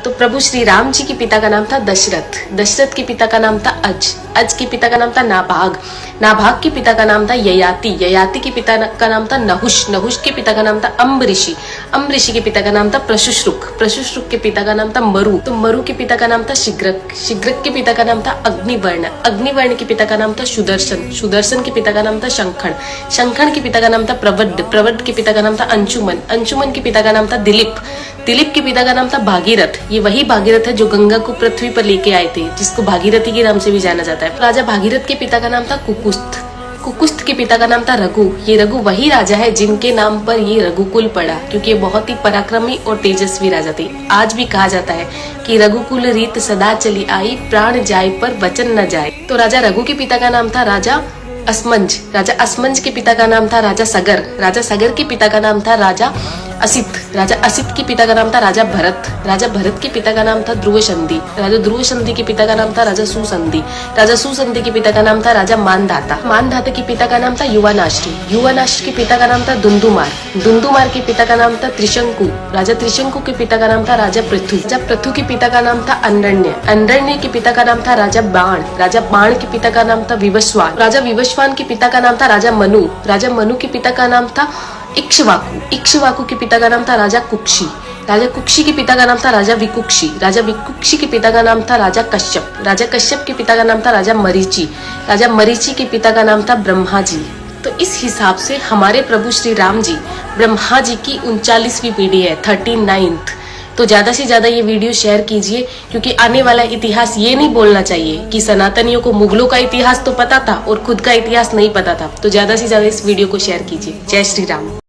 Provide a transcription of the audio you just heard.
तो प्रभु श्री राम जी के पिता का नाम था दशरथ, दशरथ के पिता का नाम था अज, अज के पिता का नाम था नाभाग, नाभाग के पिता का नाम था ययाति, ययाति के पिता का नाम था नहुष, नहुष के पिता का नाम था अम्बऋषि, अम्बऋषि के पिता का नाम था प्रशुश्रुक, प्रशुश्रुक के पिता का नाम था मरु, तो मरु के पिता का नाम था शिग्रक, शिग्रक के पिता का नाम था अग्निवर्ण, अग्निवर्ण के पिता का नाम था सुदर्शन, सुदर्शन के पिता का नाम था शंखण, शंखण के पिता का नाम था प्रवड्ड, प्रवड्ड के पिता का नाम था अंशुमन, अंशुमन के पिता का नाम था दिलीप, दिलीप के पिता का नाम था भागीरथ, ये वही भागीरथ है जो गंगा को पृथ्वी पर लेके आए थे, जिसको भागीरथी के नाम से भी जाना जाता है। राजा भागीरथ के पिता का नाम था कुकुस्थ, कुकुस्थ के पिता का नाम था रघु, ये रघु वही राजा है जिनके नाम पर ये रघुकुल पड़ा, क्योंकि ये बहुत ही पराक्रमी और तेजस्वी राजा थे। आज भी कहा जाता है कि रघुकुल रीत सदा चली आई, प्राण जाए पर वचन न जाए। तो राजा रघु के पिता का नाम था राजा असमंज, राजा असमंज के पिता का नाम था राजा सगर, राजा सगर के पिता का नाम था राजा असित, राजा असित के पिता का नाम था राजा भरत, राजा भरत के पिता का नाम था ध्रुव संधि, राजा ध्रुव संधि के पिता का नाम था राजा सुसंधि, राजा सुसंधि के पिता का नाम था राजा मानधाता, मानधाता के पिता का नाम था युवानाश्री, युवानाश्री के पिता का नाम था दुंदुमार, दुंदुमार के पिता का नाम था त्रिशंकु, राजा त्रिशंकु के पिता का नाम था राजा पृथु, राजा पृथु के पिता का नाम था अंडरण्य, अंडरण्य के पिता का नाम था राजा बाण, राजा बाण के पिता का नाम था विवस्वान, राजा विवस्वान के पिता का नाम था राजा मनु, राजा मनु के पिता का नाम था इक्ष्वाकु, इक्ष्वाकु के पिता का नाम था राजा कुक्षी, राजा कुक्षी के पिता का नाम था राजा विकुक्षी, राजा विकुक्षी के पिता का नाम था राजा कश्यप, राजा कश्यप के पिता का नाम था राजा मरीचि, राजा मरीचि के पिता का नाम था ब्रह्मा जी। तो इस हिसाब से हमारे प्रभु श्री राम जी ब्रह्मा जी की 39वीं पीढ़ी है, 39th। तो ज्यादा से ज्यादा ये वीडियो शेयर कीजिए, क्योंकि आने वाला इतिहास ये नहीं बोलना चाहिए कि सनातनियों को मुगलों का इतिहास तो पता था और खुद का इतिहास नहीं पता था। तो ज्यादा से ज्यादा इस वीडियो को शेयर कीजिए। जय श्री राम।